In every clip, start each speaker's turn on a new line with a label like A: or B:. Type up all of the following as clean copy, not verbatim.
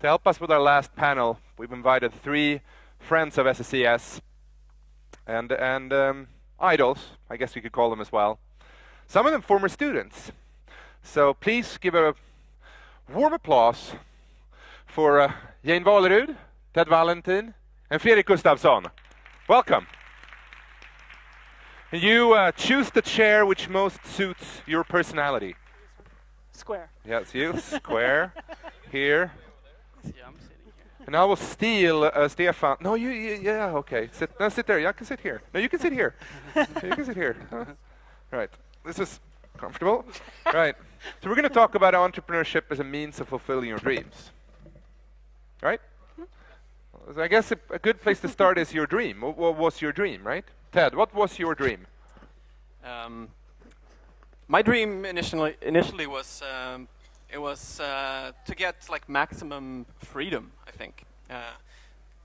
A: To help us with our last panel, we've invited 3 friends of SSES and idols, I guess you could call them as well. Some of them former students. So please give a warm applause for Jane Walerud, Ted Valentin, and Fredrik Gustafsson. Welcome. You choose the chair which most suits your personality.
B: Square.
A: Yeah, it's you. Square. Here.
B: Yeah, I'm sitting here.
A: And I will steal Stefan. No, yeah, okay. Sit there. Yeah, I can sit here. No, you can sit here. You can sit here. Right. This is comfortable. Right. So we're going to talk about entrepreneurship as a means of fulfilling your dreams. Right? So I guess a good place to start is your dream. What was your dream, right? Ted, what was your dream?
C: My dream initially was to get like maximum freedom. I think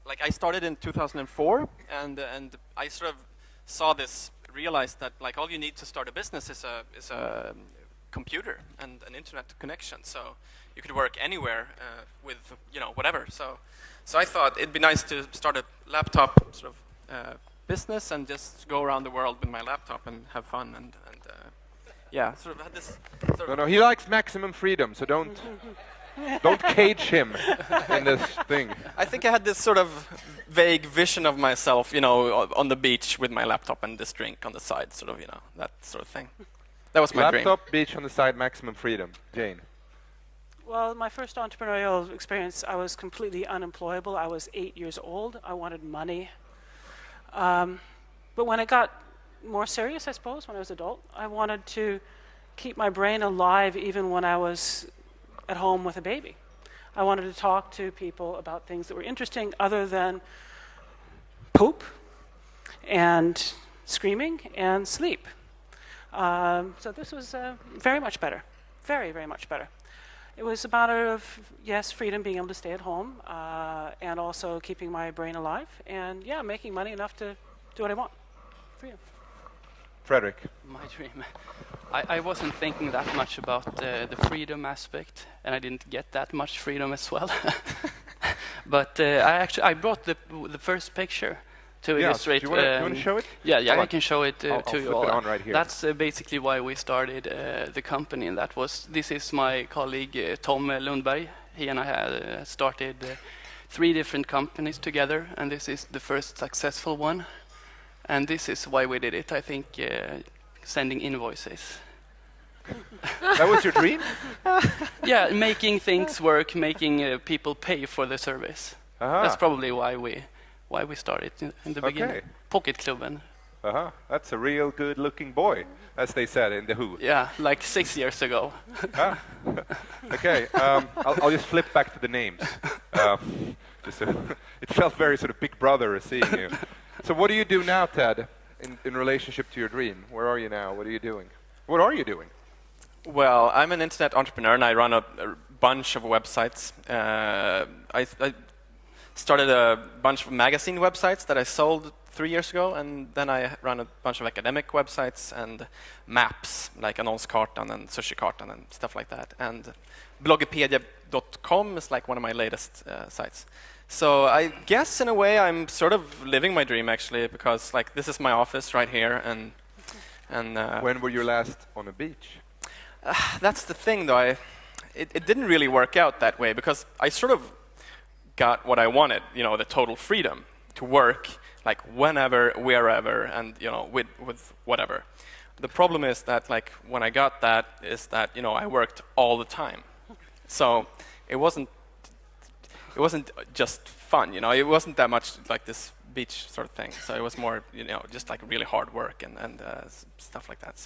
C: like I started in 2004, and I sort of realized that like all you need to start a business is a computer and an internet connection. So you could work anywhere with whatever. So I thought it'd be nice to start a laptop sort of business and just go around the world with my laptop and have fun and yeah, sort of had this.
A: No, he likes maximum freedom, so don't cage him in this thing.
C: I think I had this sort of vague vision of myself, on the beach with my laptop and this drink on the side, sort of, that sort of thing. That was my dream.
A: Laptop, beach on the side, maximum freedom. Jane.
B: Well, my first entrepreneurial experience, I was completely unemployable. I was 8 years old. I wanted money. But when it got more serious, I suppose, when I was adult, I wanted to keep my brain alive even when I was at home with a baby. I wanted to talk to people about things that were interesting other than poop and screaming and sleep. So this was very much better, very, very much better. It was a matter of, yes, freedom, being able to stay at home, and also keeping my brain alive, and yeah, making money enough to do what I want. Freedom.
A: Fredrik.
D: My dream. I wasn't thinking that much about the freedom aspect, and I didn't get that much freedom as well. But I brought the first picture to illustrate.
A: Do you want to show it?
D: Yeah, I can show it
A: I'll
D: to you
A: flip
D: all.
A: it on right here.
D: That's basically why we started the company, and this is my colleague Tom Lundberg. He and I had started 3 different companies together, and this is the first successful one. And this is why we did it. I think sending invoices.
A: That was your dream?
D: Yeah, making things work, making people pay for the service. That's probably why we started in the beginning. Pocketklubben.
A: That's a real good-looking boy, as they said in The Who.
D: Yeah, like 6 years ago.
A: Okay, I'll just flip back to the names. It felt very sort of Big Brother seeing you. So what do you do now, Ted, in relationship to your dream? Where are you now? What are you doing? What are you doing?
C: Well, I'm an internet entrepreneur, and I run a bunch of websites. I started a bunch of magazine websites that I sold 3 years ago, and then I run a bunch of academic websites and maps, like Annonskartan and Sushikartan and stuff like that. And bloggepedia.com is like one of my latest sites. So I guess in a way I'm sort of living my dream, actually, because like this is my office right here, and
A: when were you last on a beach?
C: That's the thing, though. It didn't really work out that way, because I sort of got what I wanted, the total freedom to work like whenever, wherever, and with whatever. The problem is that like when I got that is that I worked all the time, so it wasn't just fun. It wasn't that much like this beach sort of thing. So it was more just like really hard work and stuff like that.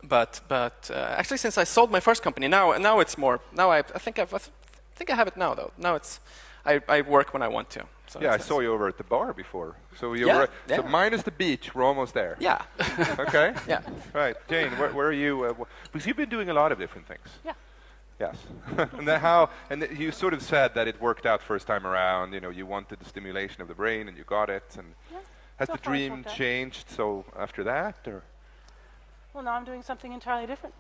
C: But actually, since I sold my first company, now it's more. Now I think I have it now, though. Now I work when I want to. So
A: yeah, I saw you over at the bar before. So so minus the beach, we're almost there.
C: Yeah.
A: Okay.
C: Yeah.
A: Right, Jane, where are you? Because you've been doing a lot of different things.
B: Yeah.
A: Yes. And then you sort of said that it worked out first time around. You wanted the stimulation of the brain, and you got it. And has the dream changed? So after that, or?
B: Well, now I'm doing something entirely different.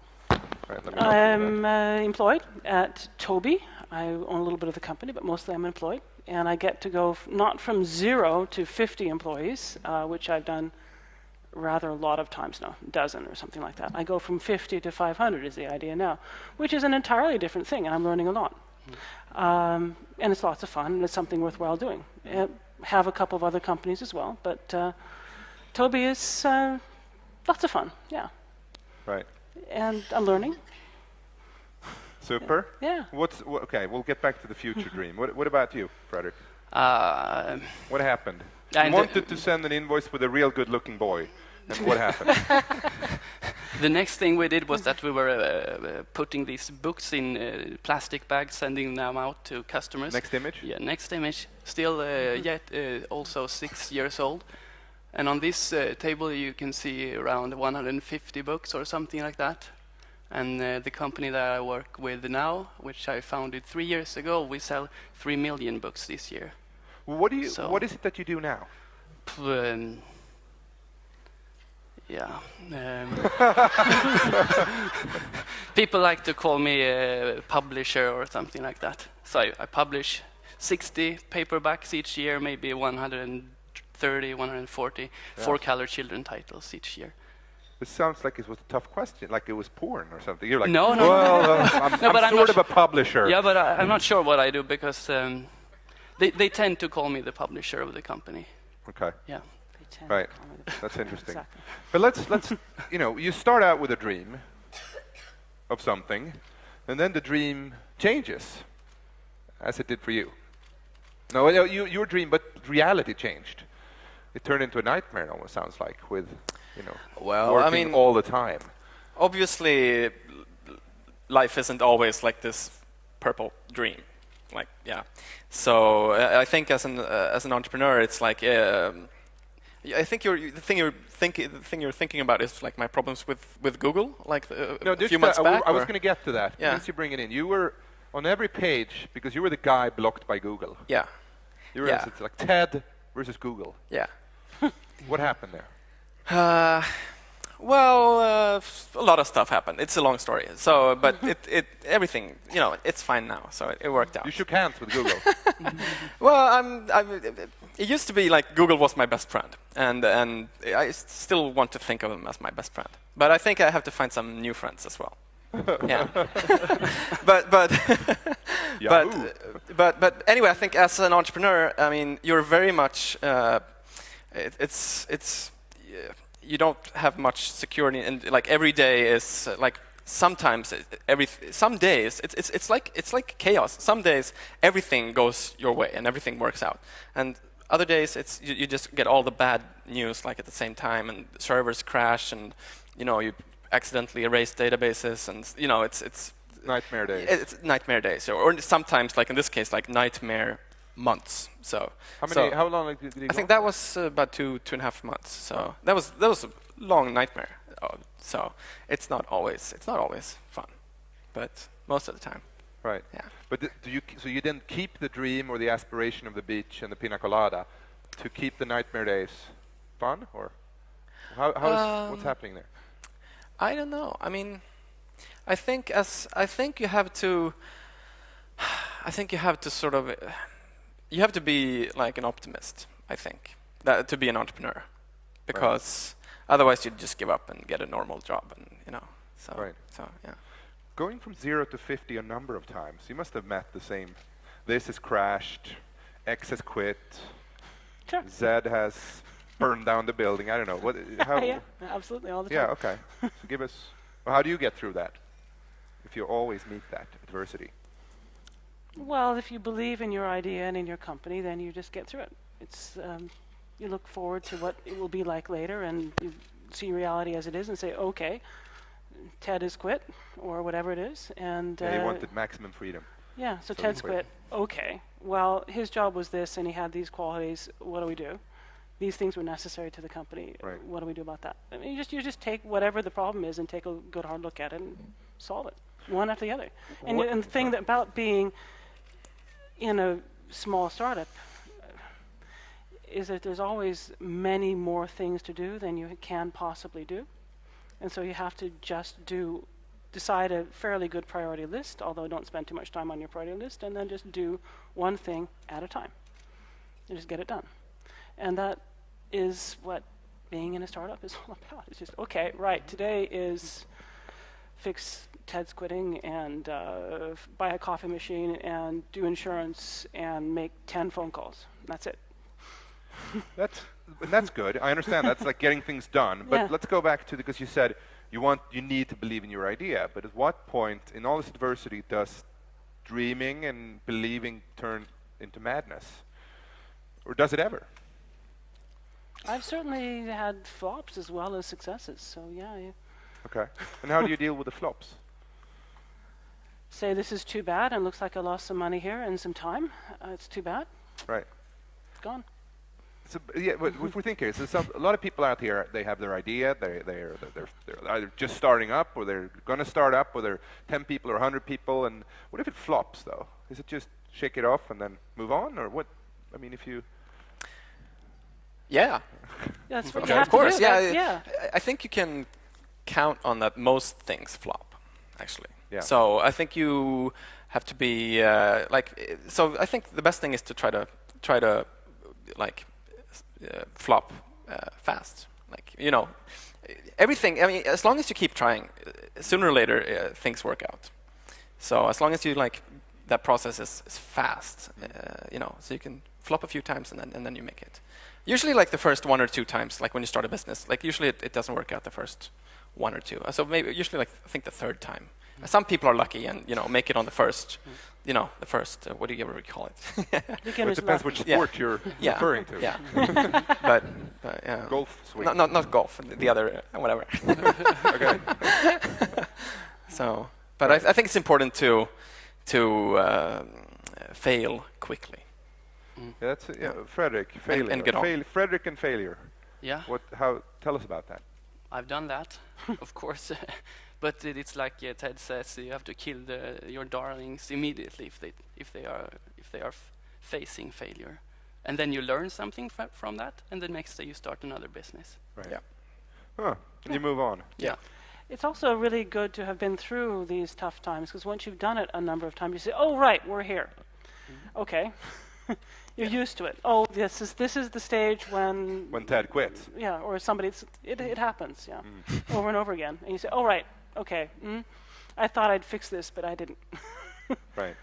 A: Right, let me look into that.
B: I'm employed at Tobii. I own a little bit of the company, but mostly I'm employed. And I get to go not from 0 to 50 employees, which I've done rather a lot of times now, a dozen or something like that. I go from 50 to 500 is the idea now, which is an entirely different thing, and I'm learning a lot. And it's lots of fun, and it's something worthwhile doing. I have a couple of other companies as well, but Tobii is lots of fun, yeah.
A: Right.
B: And I'm learning.
A: Super.
B: Yeah.
A: Okay, we'll get back to the future dream. What about you, Fredrik? What happened? You wanted to send an invoice with a real good-looking boy, and what happened?
D: The next thing we did was that we were putting these books in plastic bags, sending them out to customers.
A: Next image?
D: Yeah, next image. Still also 6 years old. And on this table you can see around 150 books or something like that. And the company that I work with now, which I founded 3 years ago, we sell 3 million books this year.
A: What is it that you do now?
D: People like to call me a publisher or something like that. So I publish 60 paperbacks each year, maybe 130, 140 four-color children titles each year.
A: It sounds like it was a tough question, like it was porn or something. You're like,
D: no.
A: Well, I'm sort of a publisher.
D: Yeah, but I'm not sure what I do because they tend to call me the publisher of the company.
A: Okay.
D: Yeah.
A: Right. That's interesting.
B: Exactly.
A: But let's you start out with a dream of something, and then the dream changes, as it did for you. No, your dream, but reality changed. It turned into a nightmare. It almost sounds like with.
C: Well,
A: working
C: I mean,
A: all the time.
C: Obviously, life isn't always like this purple dream. Like, yeah. So I think as an entrepreneur, it's like I think the thing you're thinking about is like my problems with Google, like a few months back.
A: I was going to get to that.
C: Yeah.
A: Once you bring it in, you were on every page because you were the guy blocked by Google.
C: Yeah.
A: You were it's like TED versus Google.
C: Yeah.
A: What happened there?
C: A lot of stuff happened. It's a long story. So, but everything, it's fine now. So it worked out.
A: You shook hands with Google.
C: Well, it used to be like Google was my best friend, and I still want to think of them as my best friend. But I think I have to find some new friends as well. Yeah. but anyway, I think as an entrepreneur, I mean, you're very much you don't have much security, and like every day is like sometimes some days it's like chaos. Some days everything goes your way and everything works out, and other days you just get all the bad news like at the same time, and servers crash, and you accidentally erase databases, and it's
A: nightmare days.
C: It's nightmare days, or sometimes like in this case like nightmare months. So
A: how long did you go?
C: I think that was about 2.5 months. So that was a long nightmare. So it's not always fun, but most of the time.
A: Right.
C: Yeah.
A: But so you didn't keep the dream or the aspiration of the beach and the pina colada to keep the nightmare days fun, or what's happening there?
C: I don't know. I mean, I think you have to sort of. You have to be like an optimist, I think, to be an entrepreneur, because otherwise you'd just give up and get a normal job, and So,
A: right.
C: So yeah.
A: Going from 0 to 50 a number of times, you must have met the same. This has crashed, X has quit,
B: Sure.
A: Z has burned down the building. I don't know how.
B: Yeah, absolutely, all the time.
A: Yeah. Okay. So give us. Well, how do you get through that? If you always meet that adversity.
B: Well, if you believe in your idea and in your company, then you just get through it. It's you look forward to what it will be like later, and you see reality as it is, and say, okay, Ted has quit, or whatever it is, and
A: he wanted maximum freedom.
B: Yeah, so
A: So
B: Ted's
A: he quit.
B: quit. Okay, well, his job was this, and he had these qualities. What do we do? These things were necessary to the company.
A: Right.
B: What do we do about that? I mean, you just take whatever the problem is and take a good hard look at it and solve it, one after the other. And the thing about being in a small startup is that there's always many more things to do than you can possibly do. And so you have to just do decide a fairly good priority list, although don't spend too much time on your priority list, and then just do one thing at a time. And just get it done. And that is what being in a startup is all about. It's just, okay, right, today is fix Ted's quitting and buy a coffee machine and do insurance and make 10 phone calls. That's it.
A: That's good. I understand. That's like getting things done. But
B: Yeah.
A: let's go back to because you said you need to believe in your idea. But at what point in all this adversity does dreaming and believing turn into madness, or does it ever?
B: I've certainly had flops as well as successes. So yeah.
A: Okay. And how do you deal with the flops?
B: Say this is too bad and looks like I lost some money here and some time. It's too bad.
A: Right.
B: It's gone.
A: So, yeah, but if we think here, so a lot of people out here, they have their idea, they're either just starting up, or they're going to start up, or they're 10 people or 100 people, and what if it flops, though? Is it just shake it off and then move on, or what? I mean, if you...
C: Yeah,
B: That's what
C: okay,
B: you have
C: of course.
B: to do.
C: Yeah, I think you can count on that most things flop, actually.
A: Yeah.
C: So I think you have to be so I think the best thing is to try to flop fast. Like, you know, everything. I mean, as long as you keep trying, sooner or later things work out. So as long as you that process is fast, you know, so you can flop a few times and then you make it. Usually, like the first 1 or 2 times, like when you start a business, like usually it doesn't work out the first 1 or 2. So maybe usually I think the third time. Some people are lucky and make it on the first, the first. What do you ever call it?
A: Well, it depends which sport you're referring to.
C: Yeah, but
A: Golf swing.
C: Not golf. The other whatever.
A: Okay.
C: So, but I think it's important to fail quickly.
A: Yeah, that's Fredrik, failure.
C: And get on.
A: Fredrik and failure.
D: Yeah,
A: Tell us about that.
D: I've done that, of course. But it's like Ted says, you have to kill your darlings immediately if they are facing failure, and then you learn something from that, and the next day you start another business.
A: Right.
C: Yeah.
A: Huh. And you move on.
C: Yeah.
B: It's also really good to have been through these tough times, because once you've done it a number of times, you say, "Oh, right, we're here." Okay, you're used to it. Oh, this is the stage when
A: Ted quits.
B: Yeah, or somebody. It happens. Yeah, over and over again, and you say, "Oh, right, okay. I thought I'd fix this, but I didn't."
A: Right.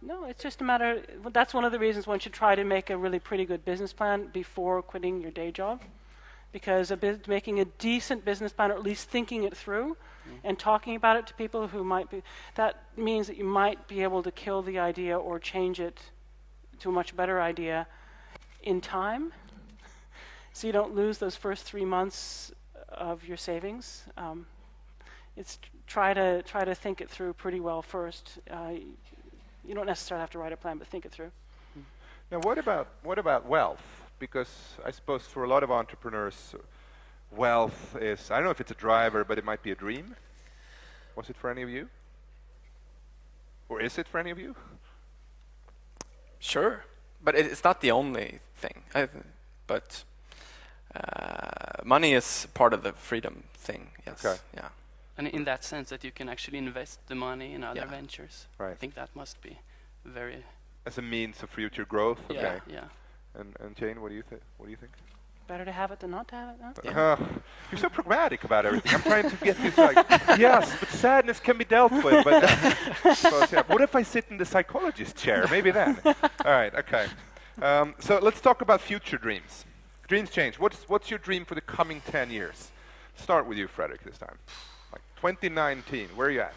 B: No, it's just a matter. That's one of the reasons one should try to make a really pretty good business plan before quitting your day job, because making a decent business plan, or at least thinking it through, and talking about it to people who might be, that means that you might be able to kill the idea or change it to a much better idea in time, so you don't lose those first 3 months of your savings. It's try to think it through pretty well first. You don't necessarily have to write a plan, but think it through.
A: Now, what about wealth? Because I suppose for a lot of entrepreneurs, wealth is, I don't know if it's a driver, but it might be a dream. Was it for any of you? Or is it for any of you?
C: Sure, but it's not the only thing. But money is part of the freedom thing. Yes.
A: Okay.
C: Yeah.
D: And in that sense, that you can actually invest the money in other
C: Yeah.
D: ventures.
A: Right.
D: I think that must be very.
A: As a means of future growth.
D: Yeah.
A: Okay.
D: Yeah.
A: And Jane, what do you think? What do you think?
B: Better to have it than not to have it, no?
C: Yeah.
A: You're so pragmatic about everything. I'm trying to get this yes, but sadness can be dealt with. But what if I sit in the psychologist chair? Maybe then. All right. Okay. So let's talk about future dreams. Dreams change. What's your dream for the coming 10 years? Start with you, Fredrik, this time. Like 2019. Where are you at?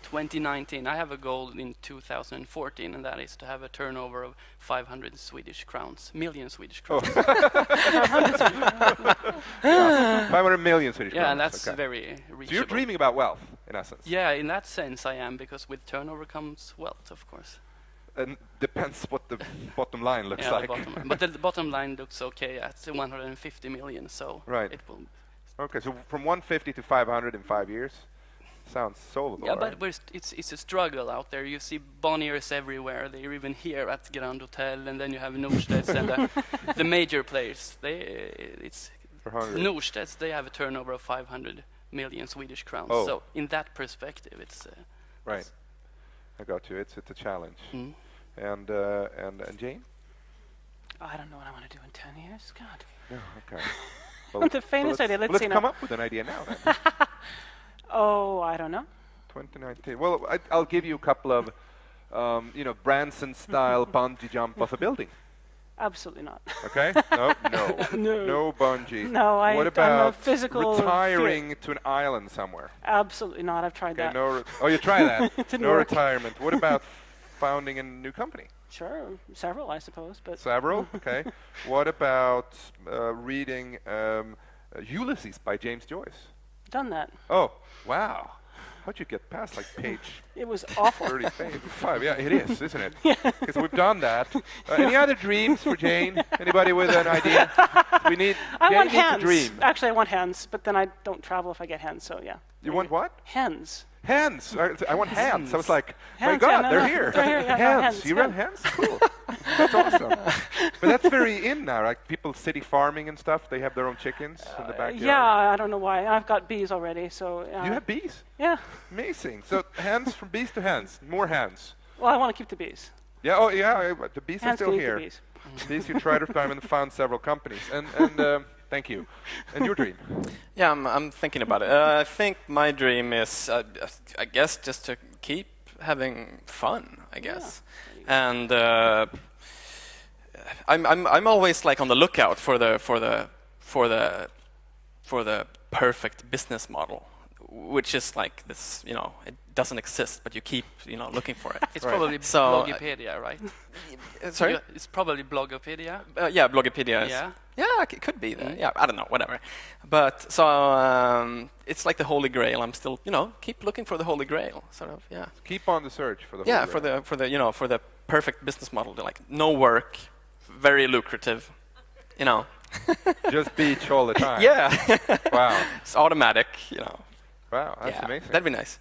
D: 2019, I have a goal in 2014, and that is to have a turnover of 500 million Swedish crowns.
A: 500 million Swedish
D: Yeah,
A: crowns.
D: and that's
A: Okay.
D: very reachable.
A: So you're dreaming about wealth, in essence.
D: Yeah, in that sense I am, because with turnover comes wealth, of course.
A: And depends what the bottom line looks
D: Yeah,
A: like.
D: the bottom line. But the bottom line looks okay at 150 million, so
A: Right.
D: it will.
A: Okay, so from 150 to 500 in 5 years? Sounds solvable,
D: Yeah,
A: right?
D: but it's a struggle out there. You see Bonniers everywhere. They're even here at Grand Hôtel, and then you have Nordström and the major players. It's
A: For hungry.
D: Nordström. They have a turnover of 500 million Swedish crowns.
A: Oh.
D: So in that perspective, it's
A: Right. I got you. It's a challenge.
D: mm.
A: And Jane?
B: I don't know what I want to do in 10 years. God.
A: No. Okay. Well,
B: The famous idea. Let's see
A: come
B: now.
A: up with an idea now. Then.
B: Oh, I don't know.
A: 2019. Well, I'll give you a couple of, Branson-style bungee jump off a building.
B: Absolutely not.
A: Okay? No bungee.
B: No,
A: What
B: I'm a
A: about
B: physical
A: retiring to an island somewhere?
B: Absolutely not. I've tried
A: Okay,
B: that.
A: you try that.
B: It didn't
A: No
B: work.
A: retirement. What about founding a new company?
B: Sure, several, I suppose, but
A: Several. Okay. What about reading Ulysses by James Joyce?
B: done that.
A: Oh, wow. How'd you get past page
B: It was awful.
A: 35? Yeah, it is, isn't it? Because we've done that. Any other dreams for Jane? Anybody with an idea? We need.
B: I
A: Jane
B: want
A: needs a
B: hens.
A: dream.
B: Actually, I want hens, but then I don't travel if I get hens. So yeah.
A: You want what?
B: Hens.
A: Hands. I want hands. I was like, my
B: Hands,
A: God,
B: yeah, no,
A: they're
B: no,
A: here.
B: they're here, yeah, no,
A: Hands.
B: hands,
A: You
B: yeah.
A: run hands? Cool. That's awesome. But that's very in now, like people city farming and stuff. They have their own chickens in the backyard.
B: Yeah, I don't know why. I've got bees already, so.
A: You have bees?
B: Yeah.
A: Amazing. So hands from bees to hands. More hands.
B: Well, I want to keep the bees.
A: Yeah. Oh, yeah. The bees are
B: Hands
A: still
B: can eat
A: here.
B: the bees.
A: Bees, you tried to time and found several companies. And thank you. And your dream?
C: Yeah, I'm thinking about it. I think my dream is, I guess, just to keep having fun. I guess, and I'm always on the lookout for the perfect business model, which is this. It doesn't exist, but you keep looking for it.
D: It's
A: Right.
D: probably
C: So,
D: Blogopedia, right?
C: Sorry.
D: It's probably Blogopedia.
C: Yeah, Blogopedia.
D: Yeah.
C: It could be that. Yeah, I don't know, whatever. But so it's like the Holy Grail. I'm still, keep looking for the Holy Grail, sort of. Yeah.
A: Keep on the search for the.
C: Yeah,
A: Holy Grail.
C: for the perfect business model. No work, very lucrative.
A: Just beach all the time.
C: Yeah.
A: Wow.
C: It's automatic.
A: Wow. That's
C: Yeah,
A: amazing.
C: that'd be nice.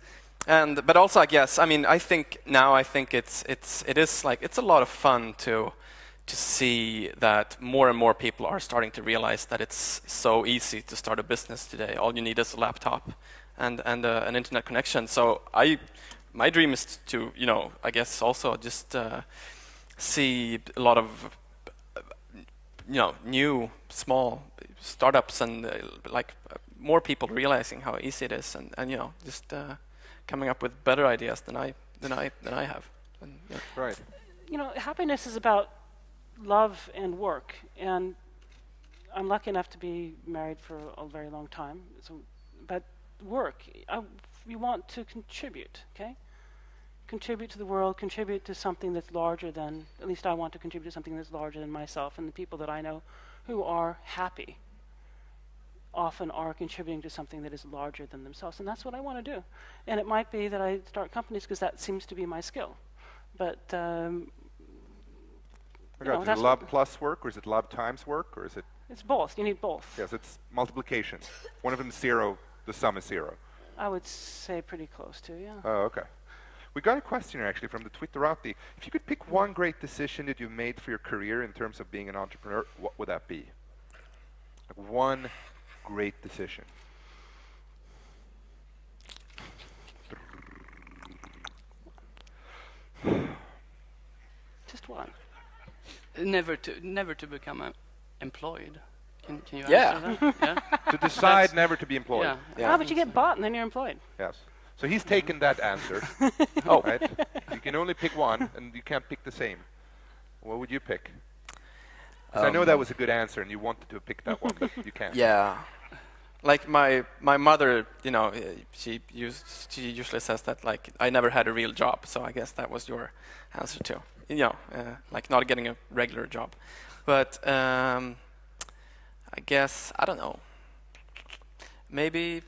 C: But also, I guess, I think it's a lot of fun to see that more and more people are starting to realize that it's so easy to start a business today. All you need is a laptop and an internet connection. So my dream is to, I guess also just see a lot of new small startups and more people realizing how easy it is and just coming up with better ideas than I have. And, yeah.
A: Right.
B: Happiness is about love and work, and I'm lucky enough to be married for a very long time. But work, you want to contribute, okay? Contribute to the world, contribute to something that's larger than, at least I want to contribute to something that's larger than myself, and the people that I know who are happy often are contributing to something that is larger than themselves, and that's what I want to do. And it might be that I start companies because that seems to be my skill. But
A: Is it lab plus work, or is it lab times work, or is it?
B: it's both. You need both.
A: Yes, it's multiplication. One of them is 0. The sum is 0.
B: I would say pretty close to, yeah.
A: Oh, okay. We got a question here actually from the Twitterati. If you could pick one great decision that you've made for your career in terms of being an entrepreneur, what would that be? One great decision.
B: Just one.
D: Never to become employed. Can you
C: Yeah.
D: answer that? Yeah.
A: To decide never to be employed.
D: Yeah.
C: Yeah.
B: But you get bought and then you're employed.
A: Yes. So he's taken that answer.
C: Oh.
A: Right? You can only pick one, and you can't pick the same. What would you pick? 'Cause I know that was a good answer, and you wanted to pick that one, but you can't.
C: Yeah. Like my mother, she usually says that I never had a real job, so I guess that was your answer too. Like not getting a regular job. But I guess I don't know. Maybe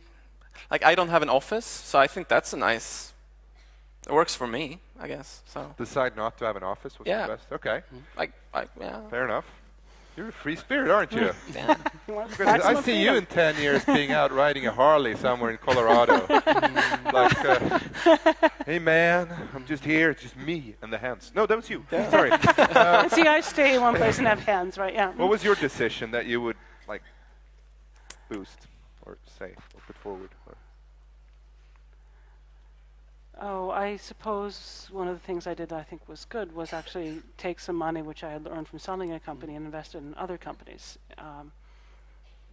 C: I don't have an office, so I think that's a nice. It works for me, I guess. So
A: Decide not to have an office was
C: Yeah.
A: the best. Okay,
C: yeah.
A: fair enough. You're a free spirit, aren't you?
C: Yeah.
B: You want
A: Because I
B: maximum
A: see you
B: freedom.
A: in 10 years being out riding a Harley somewhere in Colorado. Hey man, I'm just here, it's just me and the hands. No, that was you. Sorry.
B: And see, I stay in one place and have hands, right? Yeah.
A: What was your decision that you would boost? or say or put forward? Or
B: Oh, I suppose one of the things I did that I think was good was actually take some money which I had earned from selling a company and invest it in other companies.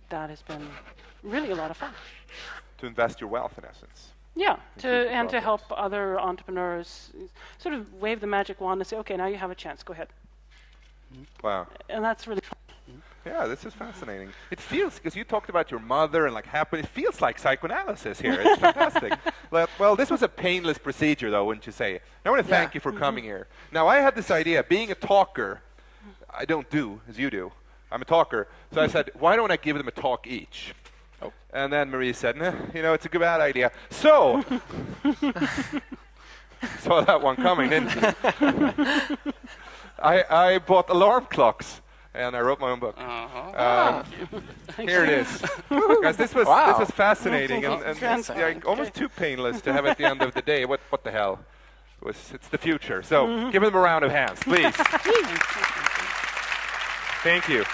B: That has been really a lot of fun.
A: to invest your wealth, in essence.
B: Yeah,
A: Include
B: and to help
A: projects.
B: other entrepreneurs sort of wave the magic wand and say, okay, now you have a chance, go ahead.
A: Wow.
B: And that's really fun.
A: Yeah, this is fascinating. It feels, because you talked about your mother and like happiness, it feels like psychoanalysis here. It's fantastic. Well, this was a painless procedure, though, wouldn't you say? I want to thank you for coming here. Now, I had this idea, being a talker, I don't do as you do. I'm a talker. So I said, why don't I give them a talk each? Oh. And then Marie said, nah, you know, it's a good bad idea. So, saw that one coming, didn't you? I bought alarm clocks. And I wrote my own book. Here it is. Guys, this was fascinating and yeah, almost too painless to have at the end of the day. What the hell? It's the future. So give them a round of hands, please. Thank you.